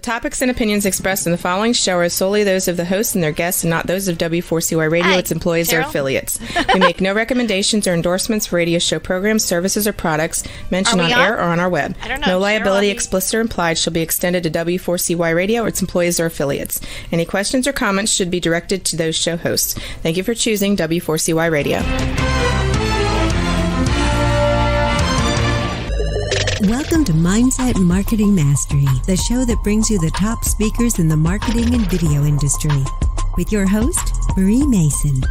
topics and opinions expressed in the following show are solely those of the host and their guests and not those of W4CY Radio, its employees, or affiliates. We make no recommendations or endorsements for radio show programs, services, or products mentioned on air or on our web. I don't know. No liability, explicit or implied, shall be extended to W4CY Radio or its employees or affiliates. Any questions or comments should be directed to those show hosts. Thank you for choosing W4CY Radio. Welcome to Mindset Marketing Mastery, the show that brings you the top speakers in the marketing and video industry. With your host, Marie Mason.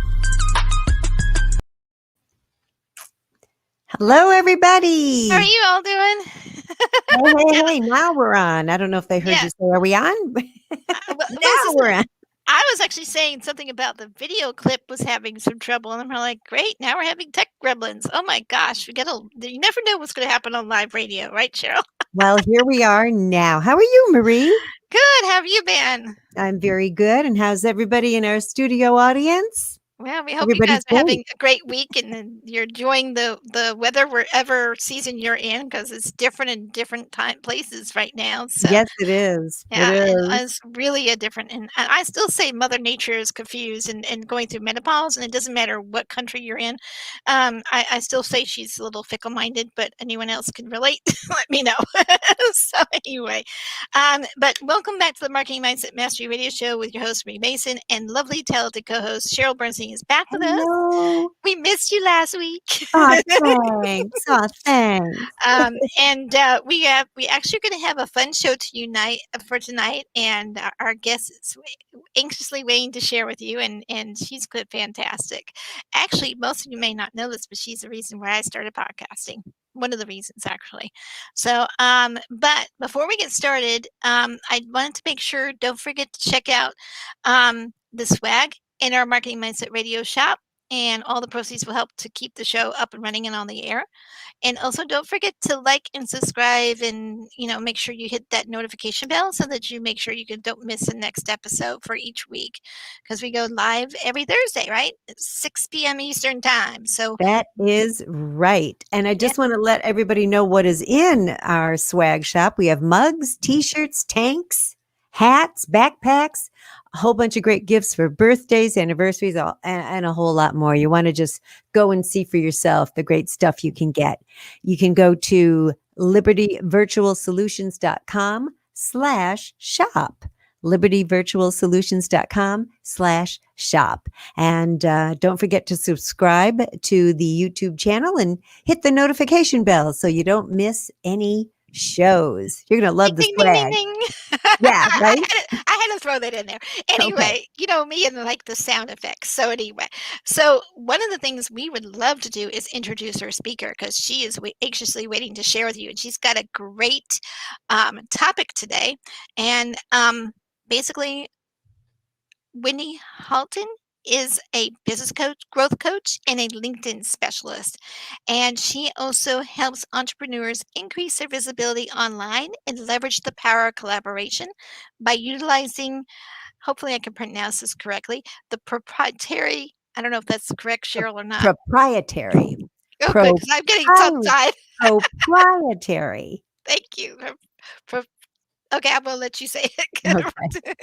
Hello, everybody. How are you all doing? Hey, now we're on. I don't know if they heard you say, are we on? Now we're on. I was actually saying something about the video clip was having some trouble, and I'm like, great, now we're having tech gremlins. Oh my gosh, you never know what's going to happen on live radio, right, Cheryl? Well, here we are now. How are you, Marie? Good. How have you been? I'm very good. And how's everybody in our studio audience? Well, we hope you guys are having a great week and you're enjoying the weather wherever season you're in, because it's different in different places right now. So, yes, it is. Yeah, it's really a different. And I still say Mother Nature is confused and going through menopause, and it doesn't matter what country you're in. I still say she's a little fickle-minded, but anyone else can relate. Let me know. So anyway, but welcome back to the Marketing Mindset Mastery Radio Show with your host, Marie Mason, and lovely, talented co-host Cheryl Bernstein is back with us. We missed you last week. Oh, thanks. And we actually going to have a fun show for tonight, and our guest is anxiously waiting to share with you, and she's good, fantastic. Actually, most of you may not know this, but she's the reason why I started podcasting. One of the reasons, actually. So, but before we get started, I wanted to make sure, don't forget to check out the swag in our Marketing Mindset Radio shop, and all the proceeds will help to keep the show up and running and on the air. And also, don't forget to like and subscribe, and make sure you hit that notification bell so that you make sure you don't miss the next episode for each week, because we go live every Thursday, right? It's 6 p.m. Eastern time. So that is right. And I just want to let everybody know what is in our swag shop. We have mugs, t-shirts, tanks, hats, backpacks, a whole bunch of great gifts for birthdays, anniversaries, and a whole lot more. You want to just go and see for yourself the great stuff you can get. You can go to libertyvirtualsolutions.com/shop. libertyvirtualsolutions.com/shop. And don't forget to subscribe to the YouTube channel and hit the notification bell so you don't miss any shows. You're going to love the swag. Ding. Yeah, right? I had to throw that in there. Anyway, me and like the sound effects. So anyway, one of the things we would love to do is introduce our speaker, because she is anxiously waiting to share with you. And she's got a great topic today. And basically, Wendy Halton is a business coach, growth coach, and a LinkedIn specialist. And she also helps entrepreneurs increase their visibility online and leverage the power of collaboration by utilizing, hopefully I can pronounce this correctly, the proprietary, I don't know if that's correct, Cheryl, or not. Proprietary. Oh, good, because I'm getting tongue-tied. Proprietary. Thank you. Okay, I'm going to let you say it. Okay.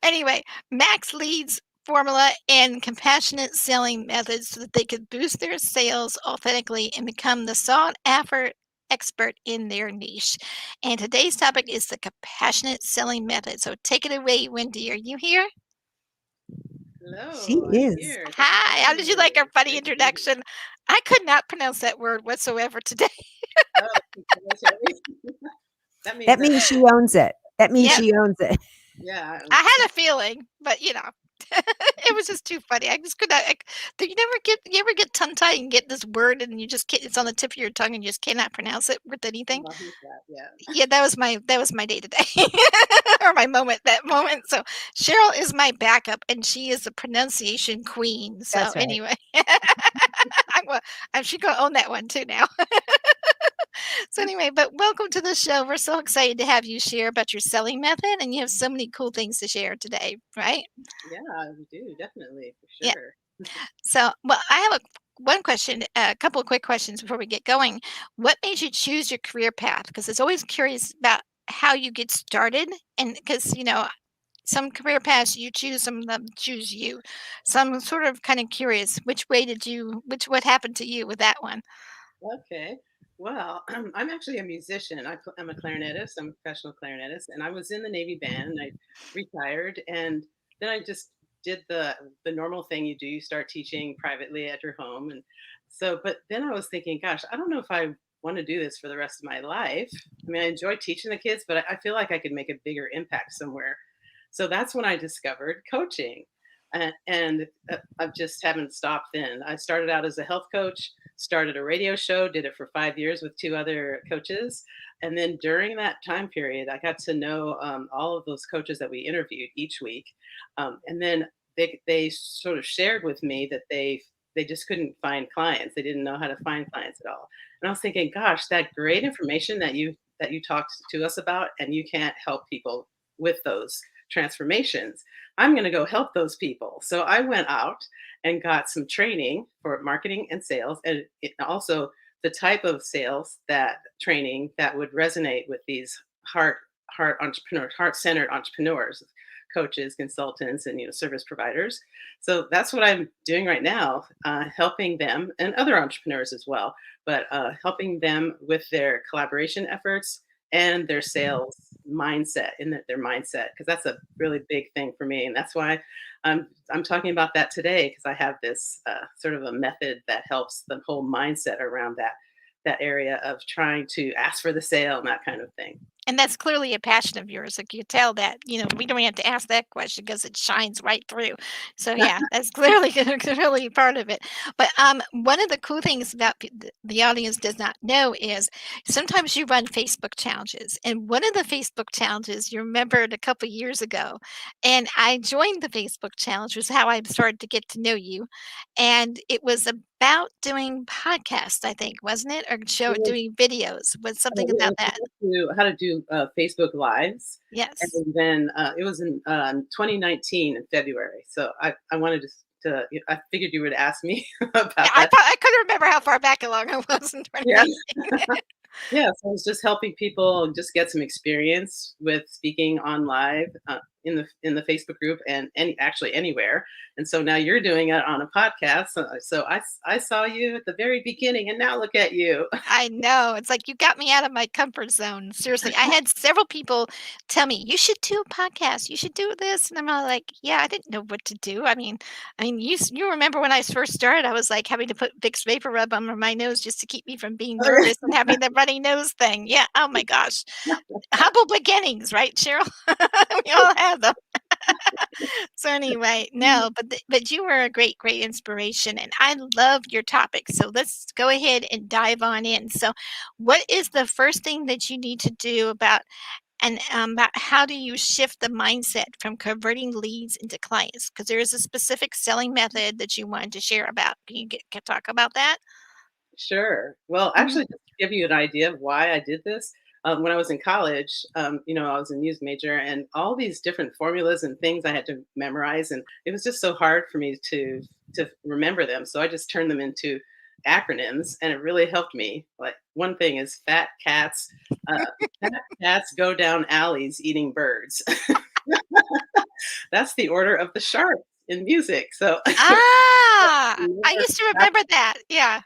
Anyway, Max leads formula and compassionate selling methods so that they could boost their sales authentically and become the sought-after expert in their niche. And today's topic is the compassionate selling method. So take it away, Wendy. Are you here? Hello. She is. Here. Hi. How did you like our funny introduction? I could not pronounce that word whatsoever today. That means she owns it. That means she owns it. Yeah. I had a feeling, but it was just too funny. I just could not. You ever get tongue tied and get this word and you just can't, it's on the tip of your tongue and you just cannot pronounce it with anything? Yeah, that was my day today, or my moment. That moment. So Cheryl is my backup, and she is the pronunciation queen. So That's right. Anyway, she's gonna own that one too now. So anyway, but welcome to the show. We're so excited to have you share about your selling method, and you have so many cool things to share today, right? Yeah, we do, definitely, for sure. Yeah. So, well, I have one question, a couple of quick questions before we get going. What made you choose your career path? Because it's always curious about how you get started, and because some career paths you choose, some of them choose you. So I'm sort of kind of curious, what happened to you with that one? Okay. Well, I'm actually a musician. I'm a clarinetist. I'm a professional clarinetist, and I was in the Navy band. And I retired, and then I just did the normal thing you do. You start teaching privately at your home, and so. But then I was thinking, gosh, I don't know if I want to do this for the rest of my life. I mean, I enjoy teaching the kids, but I feel like I could make a bigger impact somewhere. So that's when I discovered coaching, and I just haven't stopped. Then I started out as a health coach, started a radio show, did it for 5 years with two other coaches. And then during that time period, I got to know all of those coaches that we interviewed each week. And then they sort of shared with me that they just couldn't find clients. They didn't know how to find clients at all. And I was thinking, gosh, that great information that you talked to us about, and you can't help people with those transformations. I'm going to go help those people. So I went out and got some training for marketing and sales, and also the type of sales that training that would resonate with these heart-centered entrepreneurs, coaches, consultants, and service providers. So that's what I'm doing right now, helping them and other entrepreneurs as well, but helping them with their collaboration efforts and their sales mindset, in their mindset, because that's a really big thing for me, and that's why I'm talking about that today, because I have this sort of a method that helps the whole mindset around that area of trying to ask for the sale and that kind of thing. And that's clearly a passion of yours. Like you tell that, we don't have to ask that question because it shines right through. So yeah, that's clearly clearly part of it. But one of the cool things about the audience does not know is sometimes you run Facebook challenges, and one of the Facebook challenges you remembered a couple years ago, and I joined the Facebook challenge was how I started to get to know you, and it was about doing podcasts, I think, wasn't it, or doing videos? Was something It about was that? how to do Facebook Lives, Yes. and then it was in 2019 in February. So I wanted I figured you would ask me Yeah, about I that. thought I couldn't remember how far back along I was in Yeah. 2019. Yeah, so I was just helping people just get some experience with speaking on live in the Facebook group, and actually anywhere. And so now you're doing it on a podcast. So I saw you at the very beginning, and now look at you. I know. It's like you got me out of my comfort zone. Seriously. I had several people tell me, "You should do a podcast. You should do this." And I'm all like, "Yeah, I didn't know what to do." I mean, you remember when I first started, I was like having to put Vicks vapor rub under my nose just to keep me from being nervous and having the runny nose thing. Yeah. Oh my gosh. Humble beginnings, right, Cheryl? We all have them. So anyway, no, but you were a great inspiration, and I love your topic. So let's go ahead and dive on in. So, what is the first thing that you need to do about how do you shift the mindset from converting leads into clients? Because there is a specific selling method that you wanted to share about. Can talk about that? Sure. Well, Mhm. actually, just to give you an idea of why I did this, when I was in college, I was a music major, and all these different formulas and things I had to memorize, and it was just so hard for me to remember them. So I just turned them into acronyms, and it really helped me. Like one thing is uh, fat cats go down alleys eating birds. That's the order of the sharp in music. So Ah, I used to remember that. Yeah.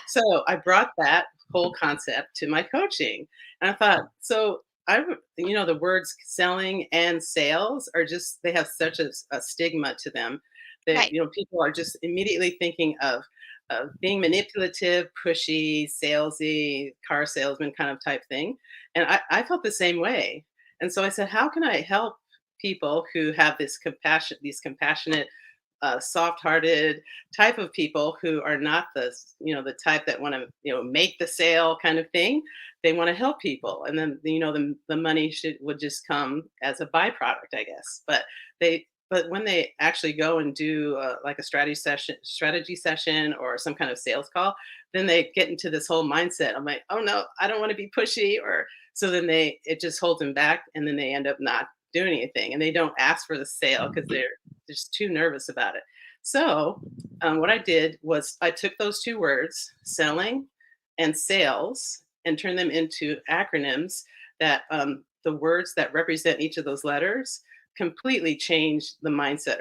so I brought that whole concept to my coaching. And I thought, the words selling and sales are just, they have such a stigma to them that, Right. people are just immediately thinking of being manipulative, pushy, salesy, car salesman kind of type thing. And I felt the same way. And so I said, how can I help people who have these compassionate, soft-hearted type of people who are not the type that want to, make the sale kind of thing. They want to help people, and then the money would just come as a byproduct, I guess. But when they actually go and do like a strategy session or some kind of sales call, then they get into this whole mindset. I'm like, oh no, I don't want to be pushy, or so then it just holds them back, and then they end up not doing anything, and they don't ask for the sale because they're just too nervous about it. So, what I did was I took those two words, selling and sales, and turned them into acronyms that the words that represent each of those letters completely change the mindset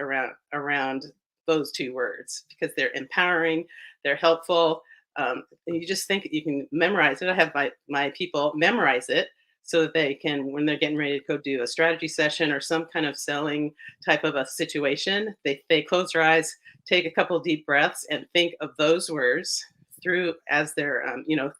around those two words, because they're empowering, they're helpful, and you just think you can memorize it. I have my people memorize it so that they can, when they're getting ready to go do a strategy session or some kind of selling type of a situation, they close their eyes, take a couple of deep breaths, and think of those words through as they're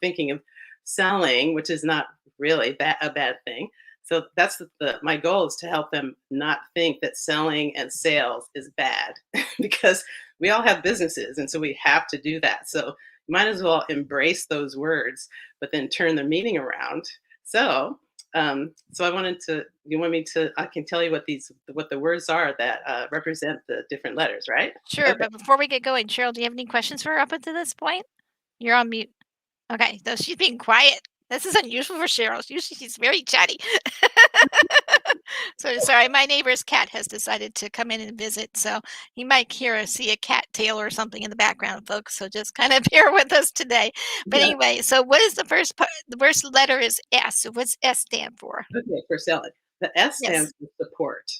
thinking of selling, which is not really a bad thing. So that's my goal, is to help them not think that selling and sales is bad because we all have businesses, and so we have to do that. So you might as well embrace those words, but then turn the meaning around. So so you want me to, I can tell you what the words are that represent the different letters, right? Sure, Okay. but before we get going, Cheryl, do you have any questions for her up until this point? You're on mute. Okay, so she's being quiet. This is unusual for Cheryl. Usually she's very chatty. So sorry, my neighbor's cat has decided to come in and visit, so you might see a cat tail or something in the background, folks. So just kind of bear with us today. But Yeah. anyway, so what is the first part? The first letter is S. So what's S stand for? Okay, for selling. The S Yes. stands for support.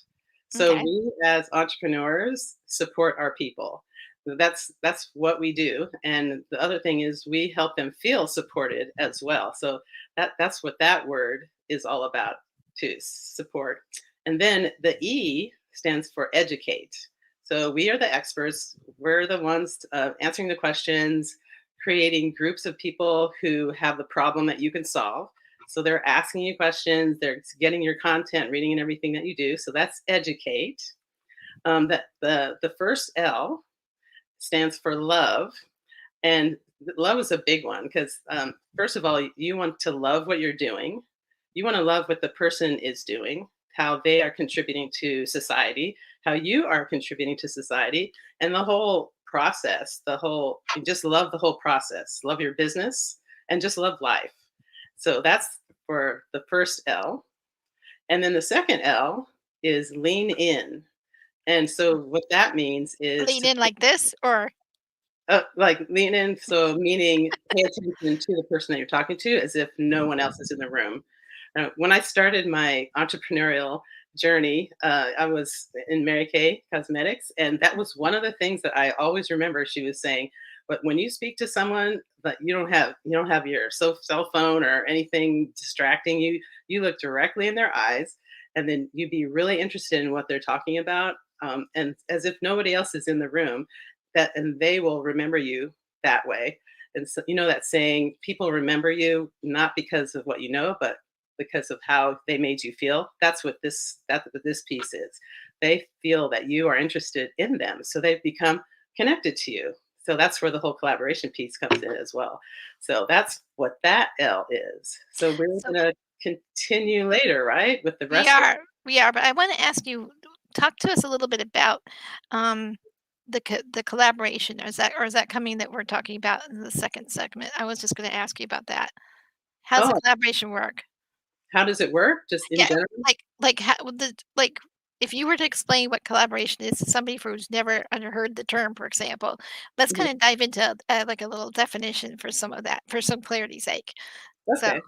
So Okay. we as entrepreneurs support our people. That's what we do. And the other thing is we help them feel supported as well. So that's what that word is all about, to support. And then the E stands for educate. So we are the experts. We're the ones answering the questions, creating groups of people who have the problem that you can solve. So they're asking you questions, they're getting your content, reading and everything that you do. So that's educate. That the first L stands for love, and love is a big one because first of all, you want to love what you're doing. You want to love what the person is doing, how they are contributing to society, how you are contributing to society, and the whole process. You just love the whole process. Love your business and just love life. So that's for the first L. And then the second L is lean in. And so what that means is Lean in like this, or like lean in. So meaning pay attention to the person that you're talking to as if no one else is in the room. When I started my entrepreneurial journey, I was in Mary Kay Cosmetics, and that was one of the things that I always remember. She was saying, "But when you speak to someone, that you don't have your cell phone or anything distracting you. You look directly in their eyes, and then you be really interested in what they're talking about, and as if nobody else is in the room. And they will remember you that way." And so, that saying, people remember you not because of what you know, but because of how they made you feel. That's what this piece is. They feel that you are interested in them, so they've become connected to you. So that's where the whole collaboration piece comes in as well. So that's what that L is. So we're so going to continue later, right, with the we rest of are, we are. But I want to ask you, talk to us a little bit about um, the collaboration. Or is that coming that we're talking about in the second segment? I was just going to ask you about that. How's the Oh, collaboration work? how does it work? Just in Yeah, general? like how would if you were to explain what collaboration is to somebody who's never heard the term, for example, let's Mhm. kind of dive into like a little definition for some of that, for some clarity's sake. So, Okay.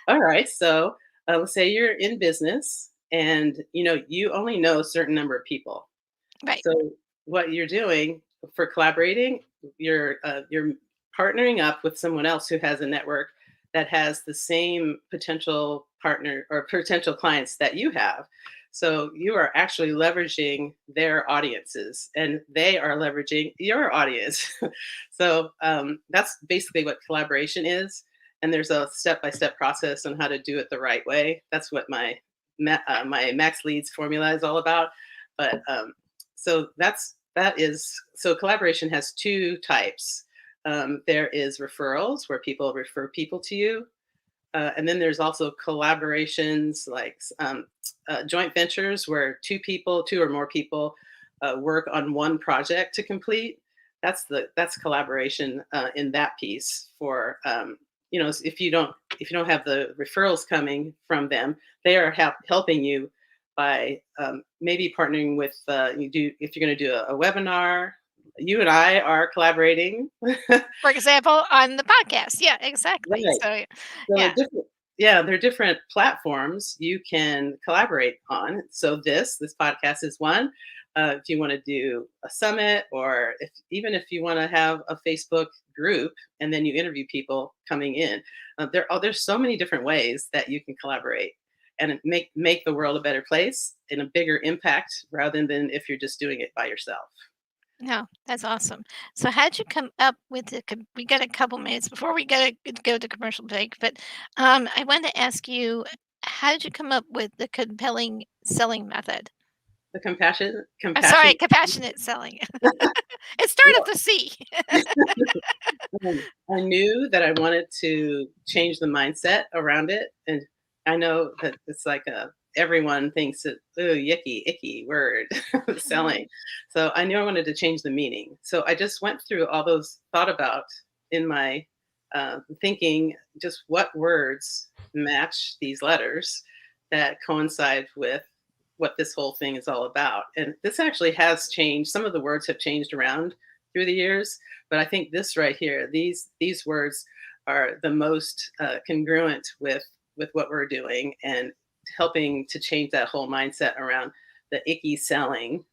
All right. So let's say you're in business and you only know a certain number of people. right, So what you're doing for collaborating, you're partnering up with someone else who has a network that has the same potential partner or potential clients that you have. So you are actually leveraging their audiences, and they are leveraging your audience. So that's basically what collaboration is. And there's a step-by-step process on how to do it the right way. That's what my Max Leads formula is all about. But so so collaboration has two types. There is referrals, where people refer people to you, and then there's also collaborations like joint ventures, where two or more people work on one project to complete. That's collaboration in that piece. For if you don't have the referrals coming from them, they are helping you by maybe partnering with if you're going to do a webinar. You and I are collaborating. for example, on the podcast. Yeah, exactly. Right. So, So yeah, yeah, there are different platforms you can collaborate on. So this podcast is one. If you want to do a summit, or if you want to have a Facebook group and then you interview people coming in, there's so many different ways that you can collaborate and make the world a better place and a bigger impact rather than if you're just doing it by yourself. No, that's awesome. So how'd you come up with we got a couple minutes before we gotta go to commercial break, but I wanted to ask you, how did you come up with the compelling selling method? The compassion, Sorry, compassionate selling. It started with a C. I knew that I wanted to change the mindset around it, and I know that it's like everyone thinks that, oh, yucky, icky word, selling. So I knew I wanted to change the meaning. So I just went through all those, thought about in my thinking, just what words match these letters that coincide with what this whole thing is all about. And this actually has changed. Some of the words have changed around through the years, but I think this right here, these words are the most congruent with what we're doing and helping to change that whole mindset around the icky selling.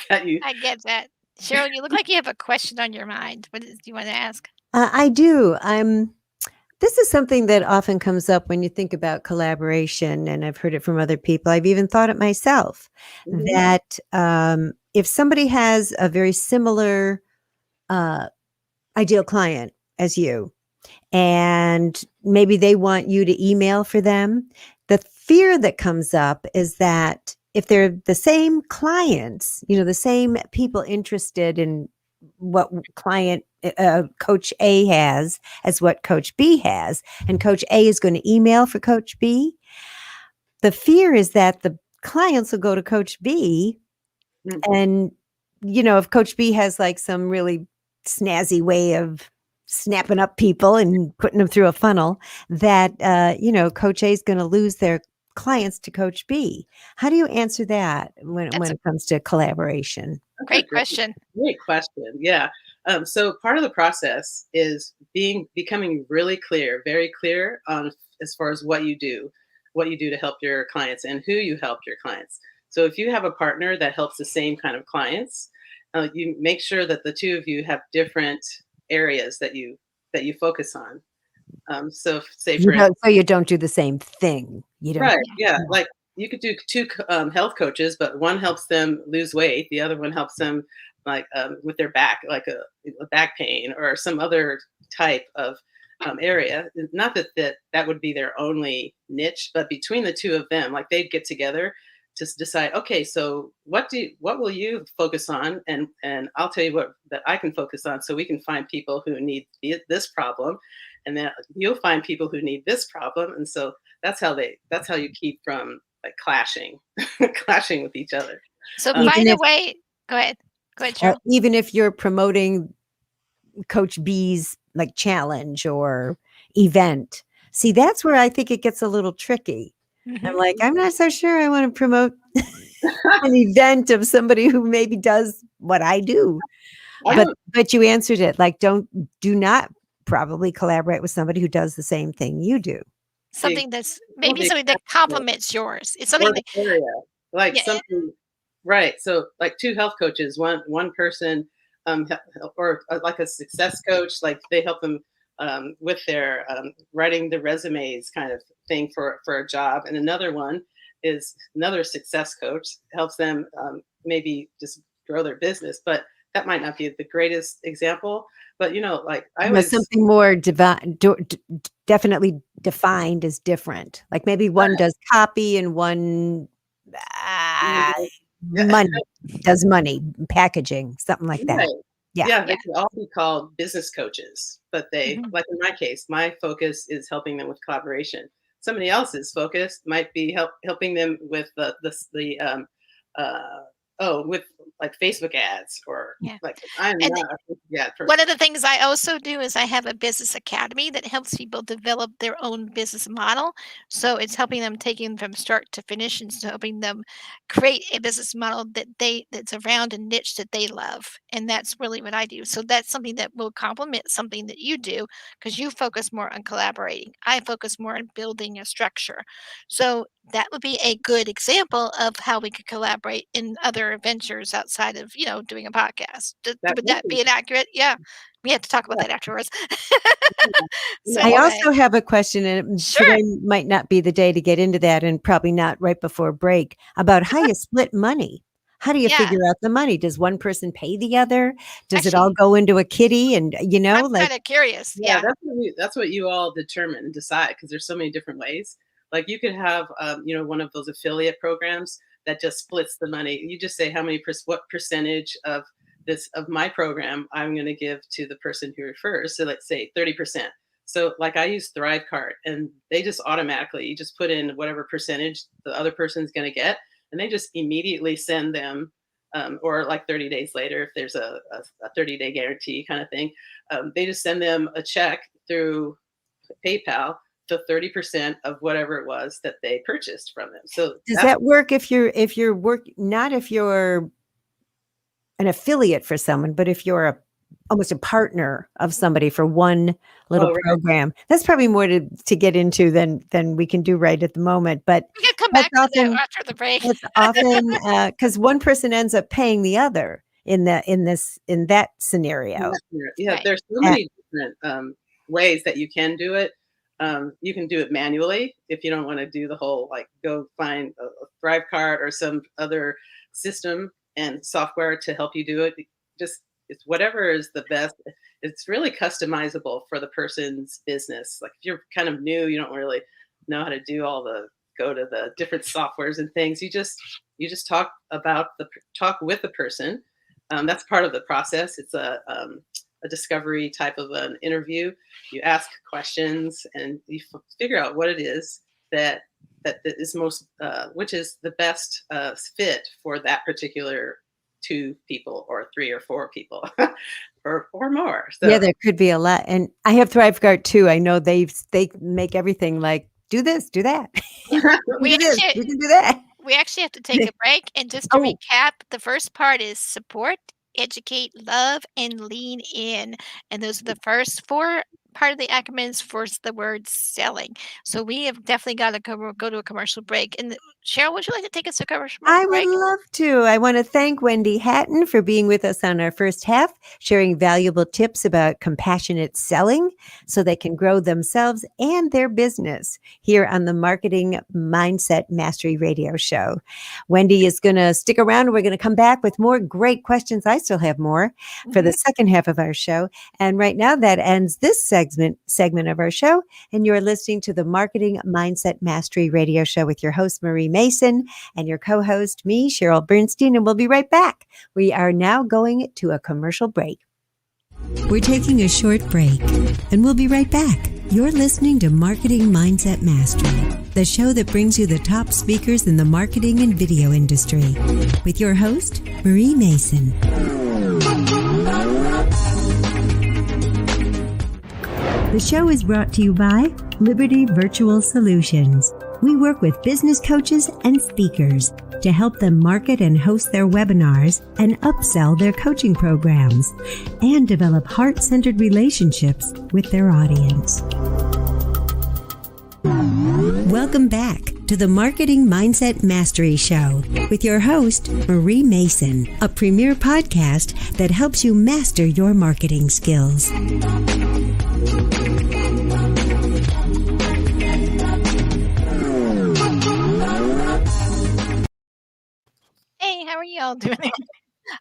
I get that. Cheryl, you look like you have a question on your mind. Do you want to ask? I do. This is something that often comes up when you think about collaboration, and I've heard it from other people. I've even thought it myself, that if somebody has a very similar ideal client as you, and maybe they want you to email for them, the fear that comes up is that if they're the same clients, the same people interested in what client Coach A has as what Coach B has, and Coach A is going to email for Coach B, the fear is that the clients will go to Coach B, and if Coach B has like some really snazzy way of snapping up people and putting them through a funnel, that Coach A is going to lose their clients to Coach B. How do you answer that when it comes to collaboration? Great question. Great question. Yeah. So part of the process is becoming really clear, very clear on as far as what you do to help your clients and who you help your clients. So if you have a partner that helps the same kind of clients, you make sure that the two of you have different areas that you focus on. So say for instance, so you don't do the same thing. You don't. Right. Yeah. Like you could do two health coaches, but one helps them lose weight. The other one helps them like with their back, like a back pain or some other type of area. Not that would be their only niche, but between the two of them, like they'd get together to decide, okay, so what will you focus on? And I'll tell you what that I can focus on, so we can find people who need this problem, and then you'll find people who need this problem. And so that's how you keep from like clashing with each other. So by the way, go ahead, Cheryl. Even if you're promoting Coach B's like challenge or event, see, that's where I think it gets a little tricky. I'm like, I'm not so sure I want to promote an event of somebody who maybe does what I do. But you answered it like, do not probably collaborate with somebody who does the same thing you do. Something that's maybe something that complements yours. It's something like something, right? So like two health coaches, one person, or like a success coach, like they help them with their writing the resumes kind of thing for a job, and another one is another success coach, helps them maybe just grow their business. But that might not be the greatest example. But like something more definitely defined as different. Like maybe one does copy and one does money packaging, something like that. Right. Yeah, they could all be called business coaches, but they like in my case, my focus is helping them with collaboration. Somebody else's focus might be helping them with the with like Facebook ads or Yeah. like I'm And not a Facebook ad person. one of the things I also do is I have a business academy that helps people develop their own business model. So it's helping them taking from start to finish and so helping them create a business model that's around a niche that they love. And that's really what I do. So that's something that will complement something that you do because you focus more on collaborating. I focus more on building a structure. So that would be a good example of how we could collaborate in other ventures outside of, doing a podcast. That Would would that be, be inaccurate? Yeah. We have to talk about yeah, that afterwards. So yeah. I anyway, also have a question, and sure. today might not be the day to get into that, and probably not right before break, about how you split money. How do you Yeah. figure out the money? Does one person pay the other? Does it all Actually, go into a kitty? And I'm like, kind of curious. Yeah, Yeah. that's what you all determine and decide because there's so many different ways. Like you could have, one of those affiliate programs that just splits the money. You just say how many what percentage of my program I'm going to give to the person who refers. So let's say 30%. So like I use Thrivecart, and they just automatically you just put in whatever percentage the other person's going to get, and they just immediately send them. Or like 30 days later, if there's a 30-day guarantee kind of thing, they just send them a check through PayPal to 30% of whatever it was that they purchased from them. So does that's that work if you're not if you're an affiliate for someone, but if you're almost a partner of somebody for one little oh, right. program? That's probably more to get into than we can do right at the moment. But We can come that's back to that often after the break. it's often because one person ends up paying the other in that scenario. Yeah, Right. there's so Uh, many different ways that you can do it. You can do it manually if you don't want to do the whole like go find a Thrivecart or some other system and software to help you do it. Just it's whatever is the best. It's really customizable for the person's business. Like if you're kind of new, you don't really know how to do go to the different softwares and things. You just talk with the person. That's part of the process. It's a discovery type of an interview. You ask questions and you figure out what it is that is most, which is the best fit for that particular 2 people or 3 or 4 people or more. So yeah, there could be a lot. And I have Thrivecart too. I know they make everything like do this, do that. We do this, actually, you can do that. we actually have to take a break. And just to Oh, recap, the first part is support, educate, love, and lean in. And those are the first 4 part of the acronyms for the word selling. So we have definitely got to go to a commercial break. And Cheryl, would you like to take us to a commercial I would break? love to. I want to thank Wendy Hatton for being with us on our first half, sharing valuable tips about compassionate selling so they can grow themselves and their business here on the Marketing Mindset Mastery Radio Show. Wendy is going to stick around. We're going to come back with more great questions. I still have more for the second half of our show. And right now, that ends this segment of our show. And you're listening to the Marketing Mindset Mastery Radio Show with your host, Marie Mason, and your co-host, me, Cheryl Bernstein, and we'll be right back. We are now going to a commercial break. We're taking a short break, and we'll be right back. You're listening to Marketing Mindset Mastery, the show that brings you the top speakers in the marketing and video industry, with your host, Marie Mason. The show is brought to you by Liberty Virtual Solutions. We work with business coaches and speakers to help them market and host their webinars and upsell their coaching programs and develop heart-centered relationships with their audience. Welcome back to the Marketing Mindset Mastery Show with your host, Marie Mason, a premier podcast that helps you master your marketing skills. Hey, how are you all doing?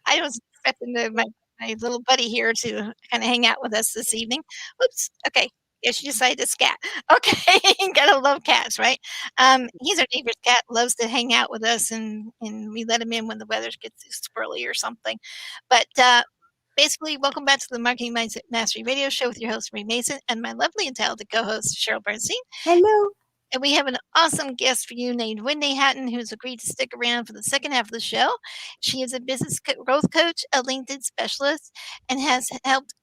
I was expecting my little buddy here to kind of hang out with us this evening. Oops. Okay. Yeah, she decided to scat. Okay. Gotta love cats, right? He's our neighbor's cat, loves to hang out with us, and we let him in when the weather gets squirrely or something. But basically, welcome back to the Marketing Mindset Mastery Radio Show with your host, Marie Mason, and my lovely and talented co-host, Cheryl Bernstein. Hello. And we have an awesome guest for you named Wendy Hatton, who's agreed to stick around for the second half of the show. She is a business growth coach, a LinkedIn specialist, and has helped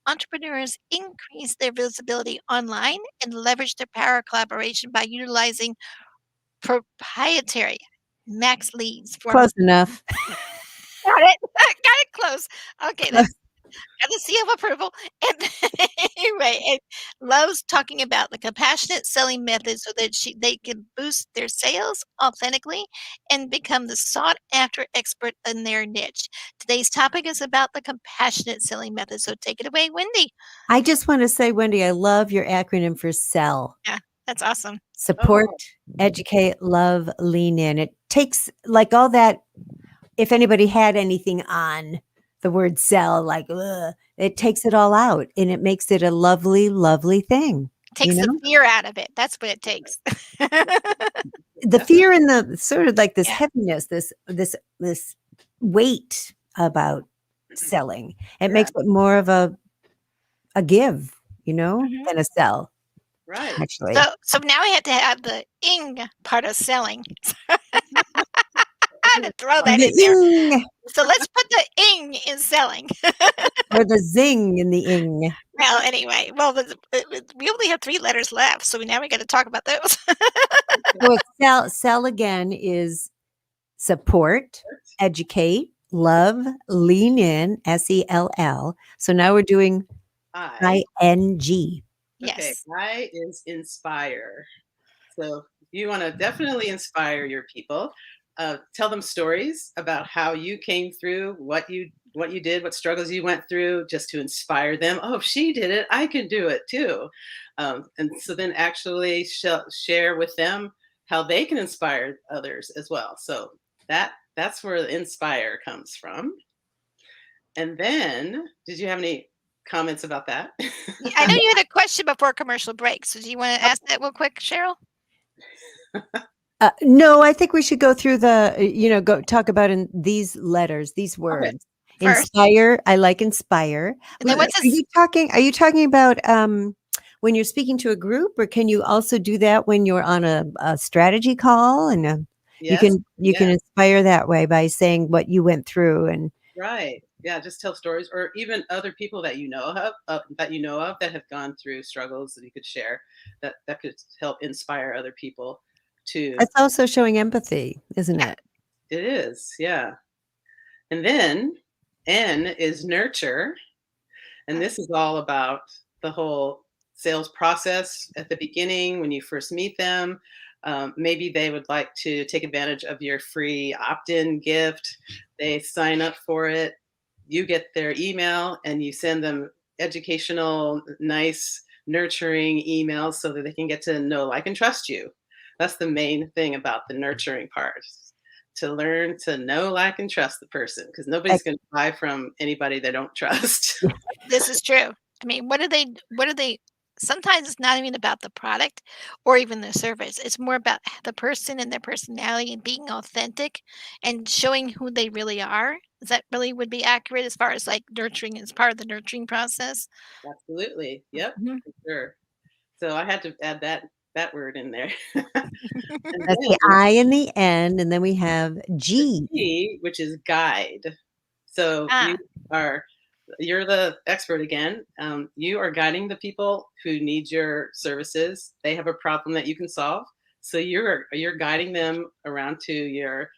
entrepreneurs increase their visibility online and leverage their power of collaboration by utilizing proprietary max leads. Close enough. Got it. Got it close. Okay, that's got the seal of approval. And anyway, it loves talking about the compassionate selling method so that they can boost their sales authentically and become the sought after expert in their niche. Today's topic is about the compassionate selling method. So take it away, Wendy. I just want to say, Wendy, I love your acronym for SELL. Yeah, that's awesome. Support, educate, love, lean in. It takes like all that. If anybody had anything on the word sell, like, it takes it all out and it makes it a lovely, lovely thing. Takes the fear out of it. That's what it takes. The fear and the sort of like this heaviness, this weight about selling. It makes it more of a give, than a sell. Right. Actually. So now we have to have the ing part of selling. I had to throw that in there. So let's put the ing in selling. Or the zing in the ing. Well, anyway, we only have 3 letters left, so now we got to talk about those. So sell again is support, educate, love, lean in, SELL. So now we're doing ING. Yes. Okay, I is inspire. So you want to definitely inspire your people. Tell them stories about how you came through, what you did, what struggles you went through, just to inspire them. Oh, if she did it, I can do it too. And so then actually share with them how they can inspire others as well. So that's where the inspire comes from. And then, did you have any comments about that? I know you had a question before commercial break. So do you want to ask that real quick, Cheryl? No, I think we should go through go talk about in these letters, these words. Okay. Inspire. I like inspire. And then are you talking about when you're speaking to a group, or can you also do that when you're on a strategy call and yes, you can inspire that way by saying what you went through and right. Yeah, just tell stories, or even other people that you know of that have gone through struggles that you could share that could help inspire other people too. It's also showing empathy, isn't it? It is, yeah. And then N is nurture, and this is all about the whole sales process at the beginning when you first meet them. Maybe they would like to take advantage of your free opt-in gift. They sign up for it. You get their email and you send them educational, nice, nurturing emails so that they can get to know, like, and trust you. That's the main thing about the nurturing part, to learn to know, like, and trust the person, because nobody's going to buy from anybody they don't trust. This is true. I mean, what are they? Sometimes it's not even about the product or even the service. It's more about the person and their personality and being authentic and showing who they really are. Is that really would be accurate as far as like nurturing as part of the nurturing process? Absolutely. Yep. Mm-hmm. For sure. So I had to add that word in there. That's the I and the N, and then we have G. G, which is guide. So you're the expert again. You are guiding the people who need your services. They have a problem that you can solve. So you're guiding them around to your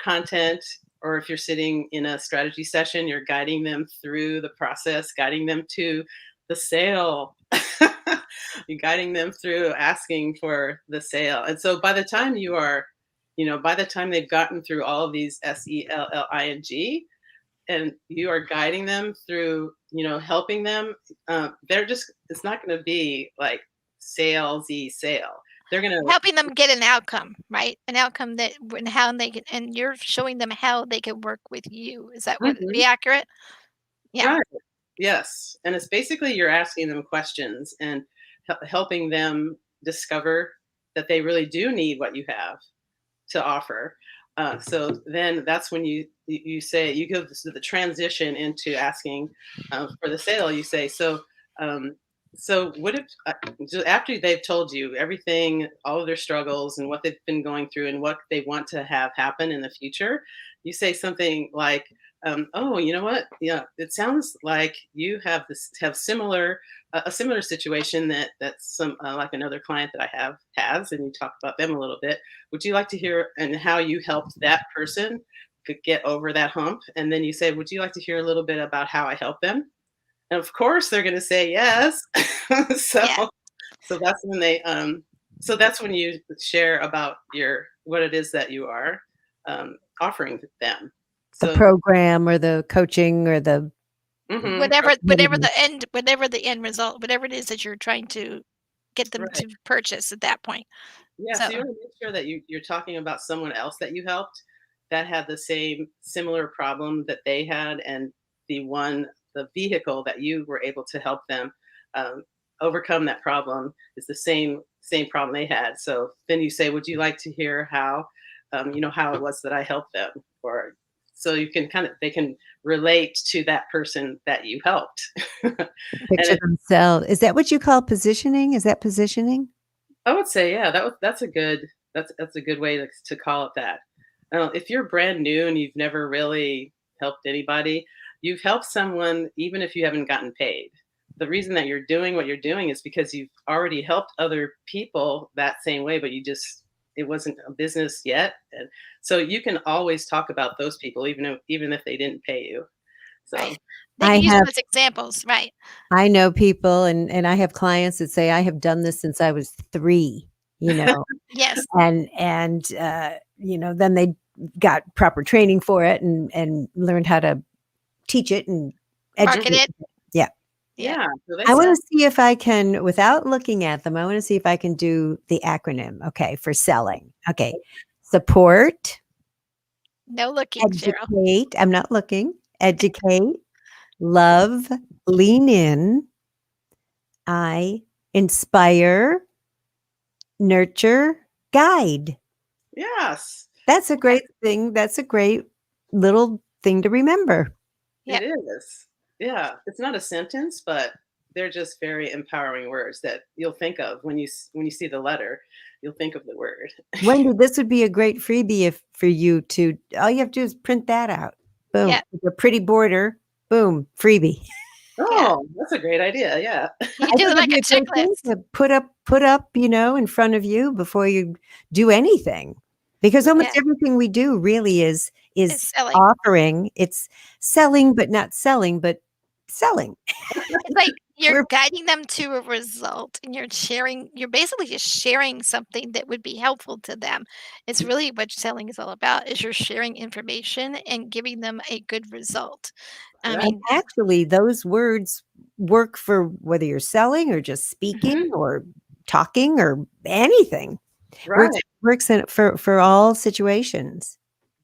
content, or if you're sitting in a strategy session, you're guiding them through the process, guiding them to the sale. You're guiding them through asking for the sale. And so by the time they've gotten through all of these SELLING, and you are guiding them through, helping them, it's not going to be like salesy sale. They're going to helping them get an outcome, right? An outcome that and how they can, and you're showing them how they can work with you. Is that would be accurate? Yeah. Right. Yes. And it's basically you're asking them questions and helping them discover that they really do need what you have to offer. So then that's when you say, you go to the transition into asking for the sale. You say, so So what if after they've told you everything, all of their struggles and what they've been going through and what they want to have happen in the future, you say something like, "Oh, you know what? Yeah, it sounds like you have similar a similar situation that's some like another client that I have has, and you talk about them a little bit. Would you like to hear and how you helped that person could get over that hump?" And then you say, "Would you like to hear a little bit about how I help them?" And of course, they're going to say yes. so, Yeah. so that's when so that's when you share about what it is that you are offering them. The So, program or the coaching or the mhm, Whatever whatever. the end result, whatever it is that you're trying to get them right. to purchase at that point. Yeah. So So you want to make sure that you're talking about someone else that you helped that had the same similar problem that they had, and the vehicle that you were able to help them um, overcome that problem is the same problem they had. So then you say, "Would you like to hear how, how it was that I helped them?" Or so you can they can relate to that person that you helped. and Picture it, themselves. Is that what you call positioning? Is that positioning? I would say, yeah, that's a good way to call it that. If you're brand new and you've never really helped anybody, you've helped someone even if you haven't gotten paid. The reason that you're doing what you're doing is because you've already helped other people that same way, but it wasn't a business yet. And so you can always talk about those people, even if they didn't pay you. right. So They I can use them have as examples, right? I know people and I have clients that say I have done this since I was 3, you know, Yes. and then they got proper training for it and learned how to teach it and Market educate. it. Yeah. Yeah. yeah, so they I want sell. to see if I can, without looking at them, I want to see if I can do the acronym. Okay. For selling. Okay. Support, No looking, Cheryl. educate. I'm not looking. Educate, love, lean in, I inspire, nurture, guide. Yes, That's a great thing. That's a great little thing to remember. Yeah. it is. Yeah, it's not a sentence, but they're just very empowering words that you'll think of when you see the letter. You'll think of the word. Wendy, this would be a great freebie for you to, all you have to do is print that out. Boom. Yeah. With a pretty border. Boom. Freebie. Yeah. Oh, that's a great idea. Yeah. You I can do think it like it'd a be a great thing checklist. to put up, in front of you before you do anything. Because almost Yeah. everything we do really is It's selling. offering. It's selling, but not selling, but selling. It's like you're We're guiding them to a result and you're basically just sharing something that would be helpful to them. It's really what selling is all about is you're sharing information and giving them a good result. I Right. and mean, actually those words work for whether you're selling or just speaking mhm, or talking or anything. Works Right. works in for all situations.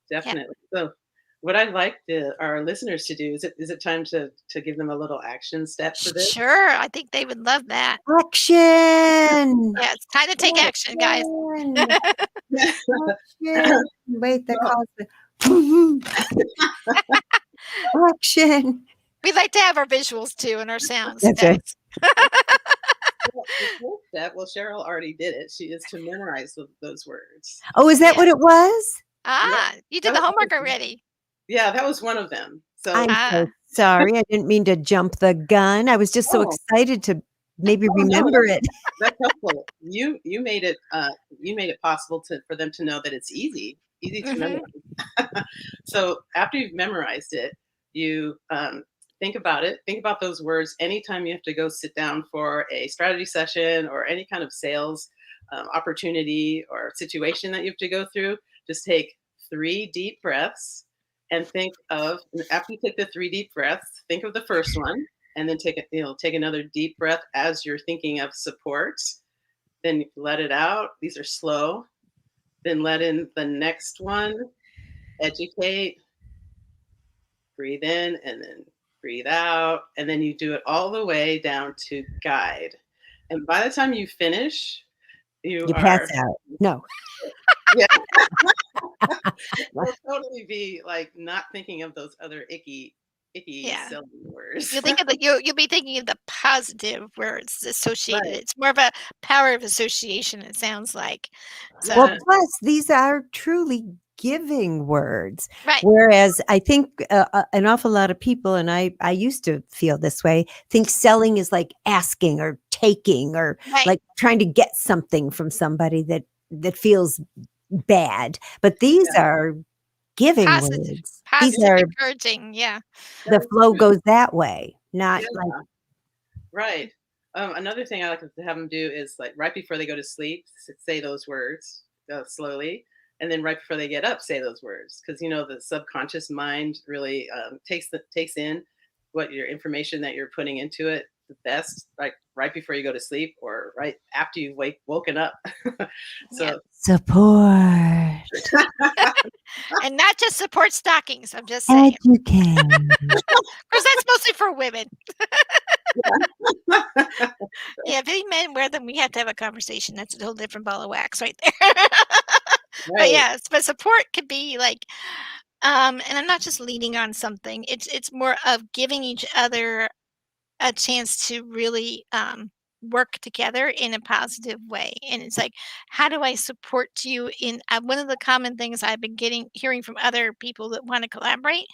yeah, Definitely. So, what I'd like our listeners to do is it time to give them a little action step for this? sure. I think they would love that. Action! Yeah, it's time to take action, guys. Action! Action! Wait, that calls the action. We like to have our visuals too and our sounds. That's right. Well, the first step, well, Cheryl already did it. She is to memorize those words. Oh, is that Yeah. what it was? Yep. You That did the was homework already. Yeah, that was one of them. So, I'm so Ah, sorry. I didn't mean to jump the gun. I was just so oh, excited to maybe oh no, remember it. that's helpful. You made it possible for them to know that it's easy to mhm, memorize. So after you've memorized it, you think about it. Think about those words anytime you have to go sit down for a strategy session or any kind of sales opportunity or situation that you have to go through. Just take 3 deep breaths and think of after you take the 3 deep breaths, think of the first one, and then take another deep breath as you're thinking of support. Then let it out. These are slow. Then let in the next one. Educate. Breathe in and then breathe out. And then you do it all the way down to guide. And by the time you finish, you You pass are, out. No. yeah, you'll totally be like not thinking of those other icky icky Yeah. selling words. You think of the you'll be thinking of the positive words associated. Right. It's more of a power of association, it sounds like. Well, So, Yeah. plus these are truly giving words. right, Whereas I think an awful lot of people, and I used to feel this way, think selling is like asking or taking or right. like trying to get something from somebody that feels bad. But these Yeah. are giving Positive, words. These positive, are encouraging. Yeah. the That's flow true. goes that way, not Yeah. like Right. Another thing I like to have them do is like right before they go to sleep, say those words slowly, and then right before they get up, say those words because the subconscious mind really takes in what your information that you're putting into it the best, like right before you go to sleep or right after you've woken up. Yeah. So support, And not just support stockings, I'm just saying. educate. Because that's mostly for women. Yeah, if any men wear them, we have to have a conversation. That's a whole different ball of wax right there. But right. yes, but support could be like, and I'm not just leaning on something. It's more of giving each other a chance to really work together in a positive way. And it's like, how do I support you in one of the common things I've been hearing from other people that want to collaborate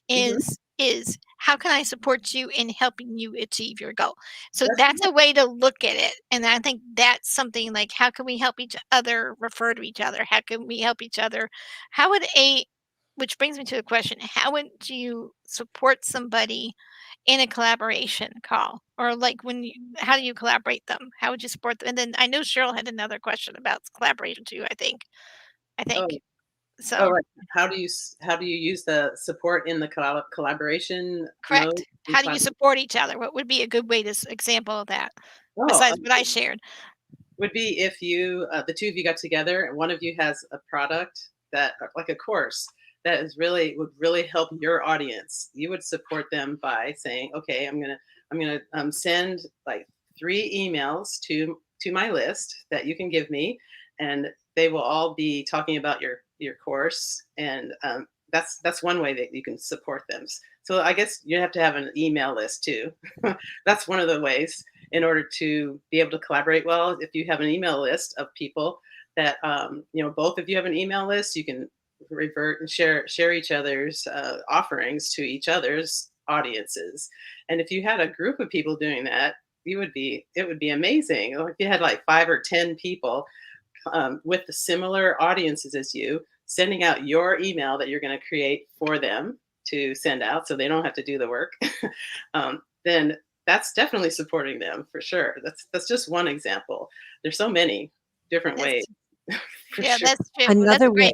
Hmm. is how can I support you in helping you achieve your goal? So That's that's a way to look at it. And I think that's something like, how can we help each other refer to each other? How can we help each other? How would a which brings me to a question. How would you support somebody in a collaboration call? Or like how do you collaborate them? How would you support them? And then I know Cheryl had another question about collaboration too, I think. I oh think. oh So, right. How do you use the support in the collaboration mode correct. in How do you class? support each other? What would be a good way to example of that Oh, besides what I shared? would be if the two of you got together and one of you has a product that like a course that would really help your audience. You would support them by saying, okay, I'm gonna send like 3 emails to my list that you can give me, and they will all be talking about your course, and that's one way that you can support them. So I guess you have to have an email list too. That's one of the ways in order to be able to collaborate well. If you have an email list of people that both of you have an email list, you can revert and share each other's offerings to each other's audiences. And if you had a group of people doing that, it would be amazing. Or if you had like 5 or 10 people with the similar audiences as you, sending out your email that you're going to create for them to send out so they don't have to do the work, then that's definitely supporting them for sure. That's just one example. There's so many different That's ways for yeah, sure. that's true. Well, that's Another great. way,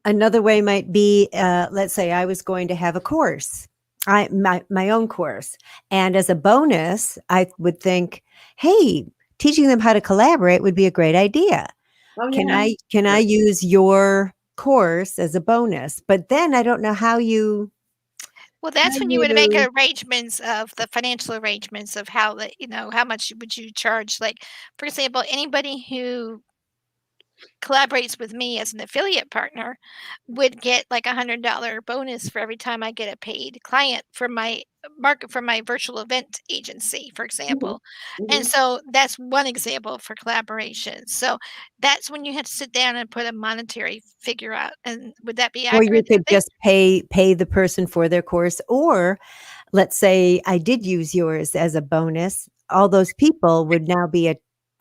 another way might be, let's say I was going to have a course, my own course, and as a bonus, I would think, hey, teaching them how to collaborate would be a great idea. Oh Can yeah. I use your course as a bonus? But then I don't know Well, how that's when you would make you arrangements of the financial arrangements of how how much would you charge? Like, for example, anybody who collaborates with me as an affiliate partner would get like $100 bonus for every time I get a paid client for my virtual event agency, for Mhm, example. And mhm. so that's one example for collaboration. So that's when you have to sit down and put a monetary figure out. And would that be or you accurate, do you could think? just pay the person for their course, or let's say I did use yours as a bonus, all those people would now be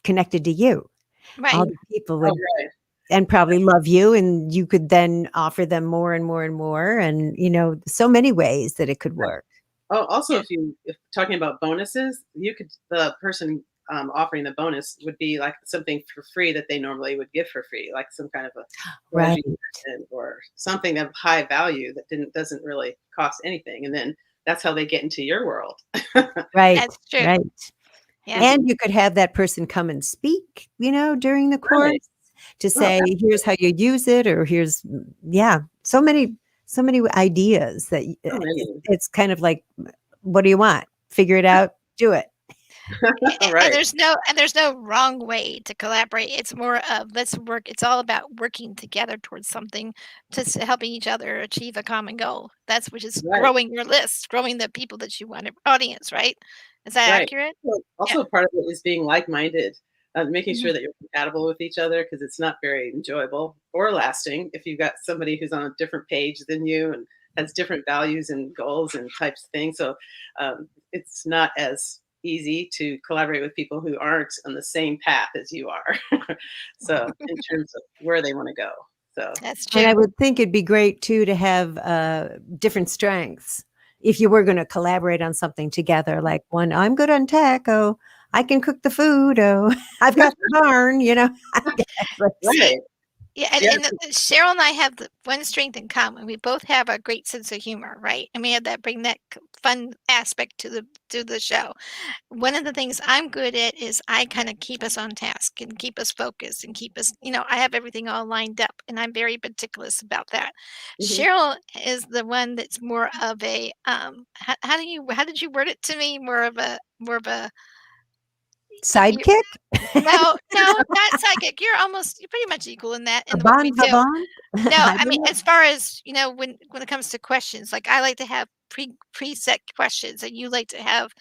connected to you. Right. All the people Oh would right. and probably love you, and you could then offer them more and more and more, and so many ways that it could Right. work. Oh, also, Yeah. if talking about bonuses, the person offering the bonus would be like something for free that they normally would give for free, like some kind of a Right, graduation or something of high value that doesn't really cost anything, and then that's how they get into your world. right, That's true. right. Yeah. Mhm. And you could have that person come and speak, during the course Right. to Oh, say, here's how you use it, or here's, yeah, so many ideas that so many. it's kind of like, what do you want? Figure it out, do it. Right. And there's no wrong way to collaborate. It's more of let's work. It's all about working together towards something, helping each other achieve a common goal. That's which is Right. growing your list, growing the people that you want, audience, right? Is that Right. accurate? Well, Yeah. also part of it is being like-minded, making Mhm. sure that you're compatible with each other because it's not very enjoyable or lasting if you've got somebody who's on a different page than you and has different values and goals and types of things. So it's not as easy to collaborate with people who aren't on the same path as you are. So in terms of where they want to go. So That's And I true. would think it'd be great too to have different strengths. If you were going to collaborate on something together, like one, I'm good on tech. Oh, I can cook the food. Oh, I've got the barn. See, right. yeah, Yeah. and Cheryl and I have the one strength in common. We both have a great sense of humor, right? And we have that bring that fun aspect to the show. One of the things I'm good at is I kind of keep us on task and keep us focused and keep us, I have everything all lined up and I'm very meticulous about that. Mhm. Cheryl is the one that's more of a how did you word it to me? More of a you, Sidekick, no, no, not psychic. You're pretty much equal in that a in what we bon do. vivant. No, I I don't mean, know. as far as, when it comes to questions, like I like to have preset questions and you like to have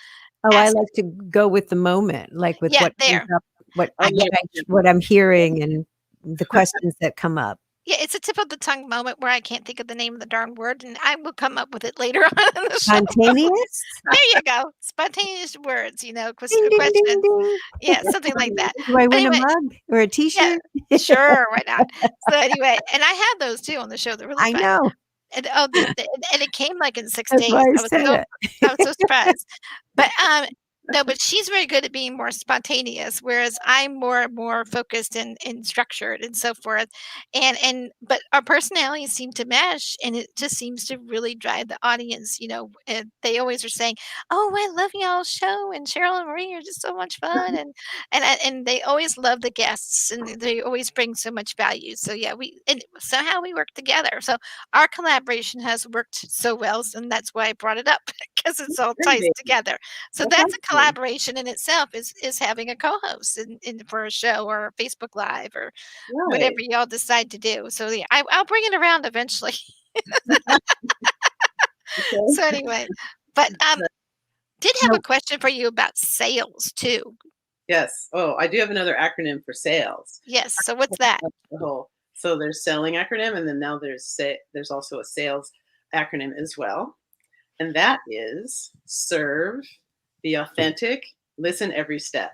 Oh, I ask. like to go with the moment, like with Yeah, what comes there. up, what Oh, yeah. what I'm hearing, and the questions that come up. Yeah, it's a tip of the tongue moment where I can't think of the name of the darn word, and I will come up with it later on in the show. Spontaneous. There you go. Spontaneous words, Ding ding ding questions. ding. Yeah, something like that. Do I win a Anyway, mug or a yeah, T-shirt? sure, why not? So anyway, and I had those too on the show. They're really I fun. know. And, and it came like in 6 That's days. why I said I it. was so surprised. But, no, but she's very good at being more spontaneous, whereas I'm more focused and structured and so forth. But our personalities seem to mesh, and it just seems to really drive the audience. And they always are saying, "Oh, I love y'all's show, and Cheryl and Marie are just so much fun," and they always love the guests, and they always bring so much value. So yeah, and somehow we work together. So our collaboration has worked so well, and that's why I brought it up because it's all ties Very. together. So That's that's a awesome. collaboration in itself is having a co-host for a show or a Facebook Live or whatever Right. y'all decide to do. So yeah, I'll bring it around eventually. Okay. So anyway, but did have a No, question for you about sales too. Yes. Oh, I do have another acronym for sales. Yes. So what's that? That's the whole. So there's selling acronym, and then now there's also a sales acronym as well, and that is serve, be authentic, listen every step,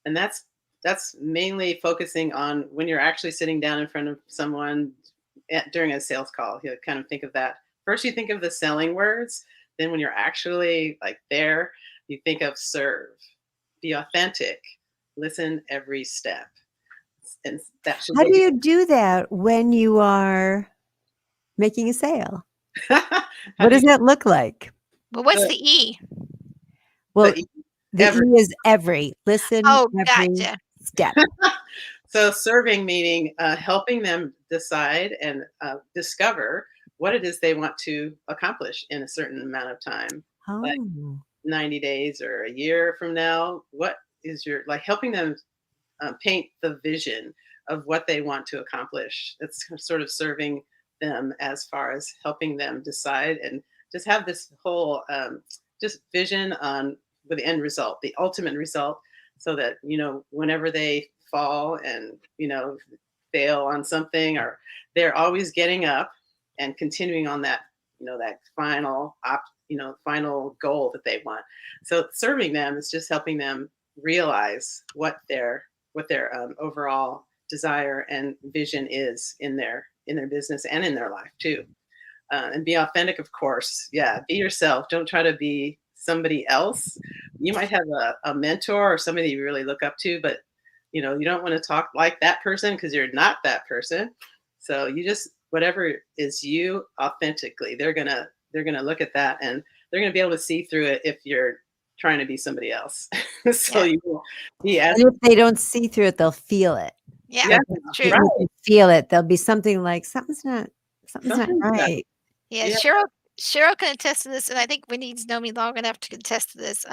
and that's mainly focusing on when you're actually sitting down in front of someone during a sales call. You kind of think of that first. You think of the selling words, then when you're actually like there, you think of serve, be authentic, listen every step, and that should how get do you. you do that when you are making a sale? How What do does you that look like? Well, what's the, the E? Well, the the ever E is every. Listen Oh, every gotcha. step. so serving meaning helping them decide and discover what it is they want to accomplish in a certain amount of time, like Oh. 90 days or a year from now. What is your like helping them paint the vision of what they want to accomplish? It's sort of serving them as far as helping them decide and just have this whole just vision on with the end result, the ultimate result, so that whenever they fall and fail on something, or they're always getting up and continuing on that that final goal that they want. So serving them is just helping them realize what their overall desire and vision is in their business and in their life too. And be authentic, of course. Yeah, be yourself. Don't try to be somebody else. You might have a mentor or somebody you really look up to, but you don't want to talk like that person because you're not that person. So you just whatever is you authentically. They're gonna look at that and they're gonna be able to see through it if you're trying to be somebody else. So Yeah. you will be as And if they don't see through it, they'll feel it. Yeah. yeah, True. right. You can feel it. There'll be something like something's not Something right. Yeah. yeah. Cheryl can attest to this, and I think Wendy's known me long enough to contest to this.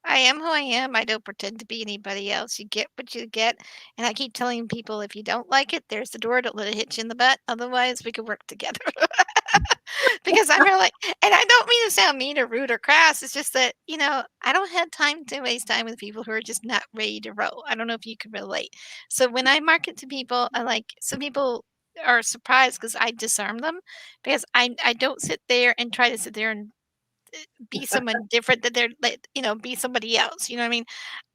I am who I am. I don't pretend to be anybody else. You get what you get. And I keep telling people if you don't like it, there's the door. Don't let it hit you in the butt. Otherwise, we could work together. Because I'm really, and I don't mean to sound mean or rude or crass. It's just that, I don't have time to waste time with people who are just not ready to roll. I don't know if you can relate. So when I market to people, some people are surprised because I disarm them because I don't sit there and try to sit there and be someone different that they're like, be somebody else. You know what I mean?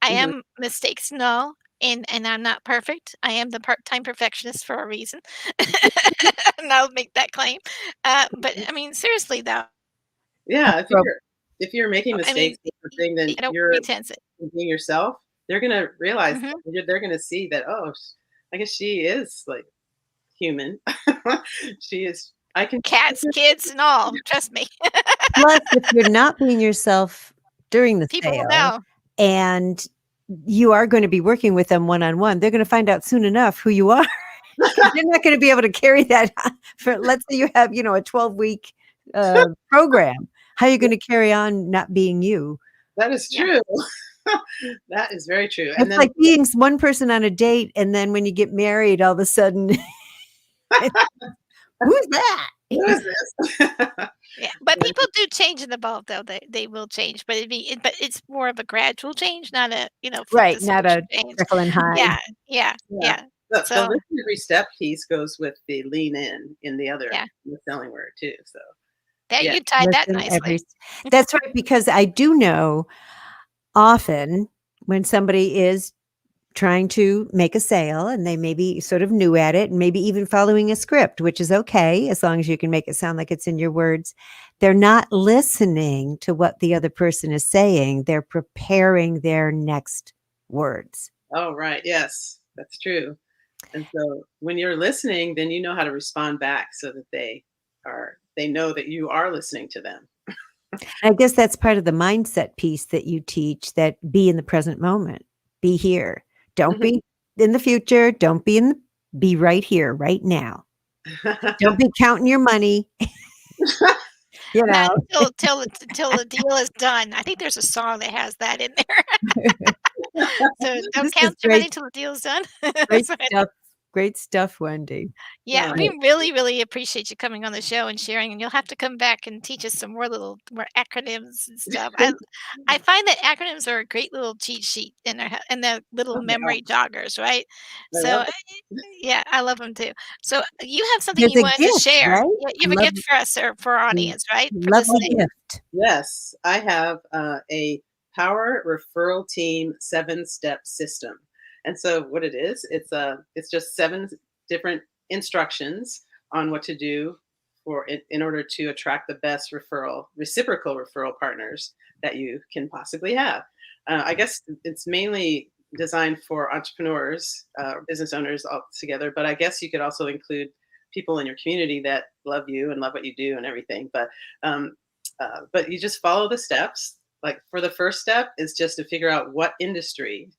I Mhm. am mistakes, no, and I'm not perfect. I am the part-time perfectionist for a reason. And I'll make that claim. But I mean, seriously though, Yeah, So if you're making I mean, mistakes in something, then I don't you're pretense it. being yourself. They're gonna realize Mhm. they're gonna see that, oh, I guess she is like human. She is. I can. Cats, kids, and all. Trust me. plus, if you're not being yourself during the People will sale know. and you are going to be working with them one-on-one, they're going to find out soon enough who you are. 'Cause you're not going to be able to carry that for, let's say you have, a 12-week program. How are you going to carry on not being you? That is Yeah. true. That is very true. And It's then like being one person on a date, and then when you get married, all of a sudden, who's that? who is this? Yeah, but people do change and evolve, though. They will change, but but it's more of a gradual change, not a flip Right, the not switch a change. Jekyll and Hyde. Yeah, yeah, Yeah. yeah. The So listen every step piece goes with the lean in the other yeah, the selling word too. So that yeah. you tied that Listen nicely. that's right, because I do know often when somebody is trying to make a sale and they may be sort of new at it and maybe even following a script, which is okay as long as you can make it sound like it's in your words. They're not listening to what the other person is saying. They're preparing their next words. Oh right. Yes, that's true. And so when you're listening, then you know how to respond back so that they know that you are listening to them. I guess that's part of the mindset piece that you teach, that be in the present moment, be here. Don't Mhm. be in the future. Don't be right here, right now. Don't be counting your money, you Not know. until the deal is done. I think there's a song that has that in there. So don't This is count your money till the deal's done. great So stuff. Great stuff, Wendy. yeah, Oh, we really, really appreciate you coming on the show and sharing, and you'll have to come back and teach us some more acronyms and stuff. I find that acronyms are a great little cheat sheet and they're little oh, they are. memory joggers, right? I So love it. yeah, I love them too. So you have something There's you a wanted to gift, share. right? You have a Love gift for us or for our audience, right? For lovely listening. gift. Yes, I have a power referral team 7-step system. And so what it is, it's just 7 different instructions on what to do in order to attract the best reciprocal referral partners that you can possibly have. I guess it's mainly designed for entrepreneurs, business owners all together, but I guess you could also include people in your community that love you and love what you do and everything. But you just follow the steps. Like for the first step is just to figure out what industry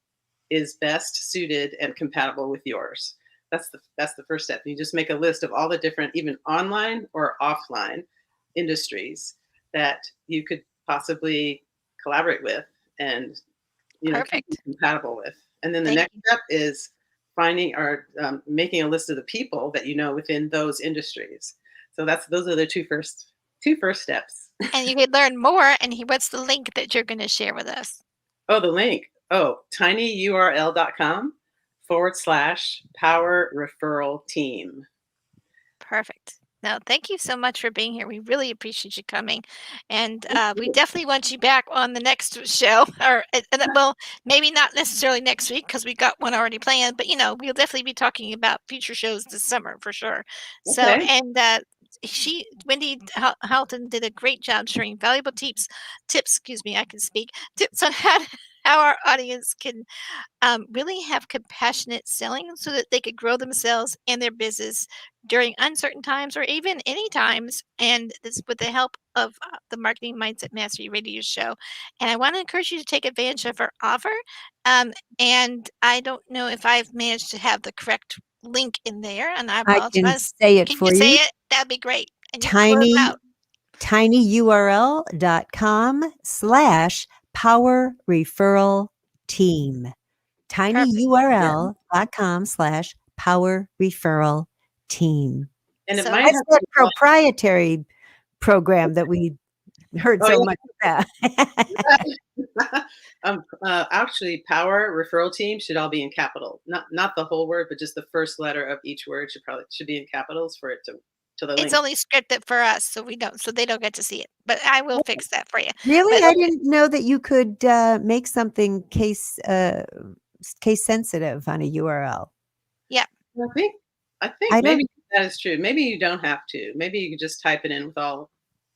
is best suited and compatible with yours. That's the first step. You just make a list of all the different, even online or offline industries that you could possibly collaborate with and be Perfect. compatible with. And then the Thank next you. step is finding or making a list of the people that you know within those industries. So those are the two first steps. And you could learn more. And what's the link that you're going to share with us? Oh, the link. Oh, tinyurl.com/power referral team. Perfect. No, thank you so much for being here. We really appreciate you coming, and Thank we you. definitely want you back on the next show, or well, maybe not necessarily next week because we got one already planned. But we'll definitely be talking about future shows this summer for sure. So, Okay. and Wendy Halton did a great job sharing valuable tips. Excuse me, I can speak. Tips on how our audience can really have compassionate selling so that they could grow themselves and their business during uncertain times or even any times. And this with the help of the Marketing Mindset Mastery Radio Show. And I want to encourage you to take advantage of our offer. And I don't know if I've managed to have the correct link in there, and I I can apologize. say it Can for you say you. it? That'd be great. And you can close out. tinyurl.com/ Power Referral Team. tinyurl.com/Power Referral Team. And it So might That's have that to proprietary program that we heard so much about. actually, Power Referral Team should all be in capital. Not the whole word, but just the first letter of each word should be in capitals for it to the link. it's only scripted for us, so they don't get to see it. But I will fix that for you. Really? But I didn't know that you could make something case sensitive on a URL. I think maybe that is true. Maybe you don't have to. Maybe you could just type it in with all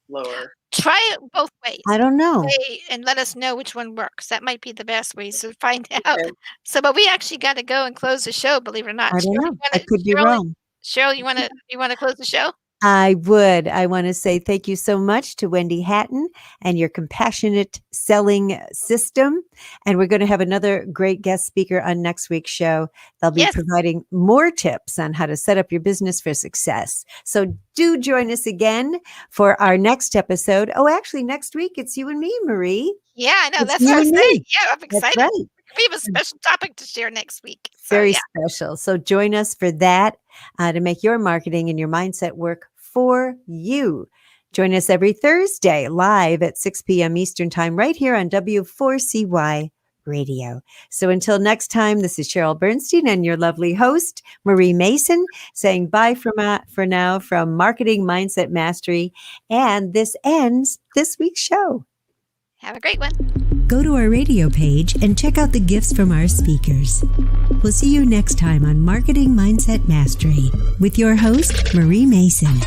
lower. Try it both ways. I don't know. And let us know which one works. That might be the best way to find out. Okay. So, but we actually got to go and close the show. Believe it or not, I don't know. I could be wrong. Cheryl, you want to close the show? I would. I want to say thank you so much to Wendy Hatton and your compassionate selling system. And we're going to have another great guest speaker on next week's show. They'll be providing more tips on how to set up your business for success. So do join us again for our next episode. Oh, actually, next week it's you and me, Marie. Yeah, I know. It's That's what I'm saying. Yeah, I'm That's excited. right. We have a special topic to share next week. Very special. So join us for that to make your marketing and your mindset work for you. Join us every Thursday live at 6 p.m. Eastern Time right here on W4CY Radio. So until next time, this is Cheryl Bernstein and your lovely host, Marie Mason, saying bye for now from Marketing Mindset Mastery. And this ends this week's show. Have a great one. Go to our radio page and check out the gifts from our speakers. We'll see you next time on Marketing Mindset Mastery with your host, Marie Mason.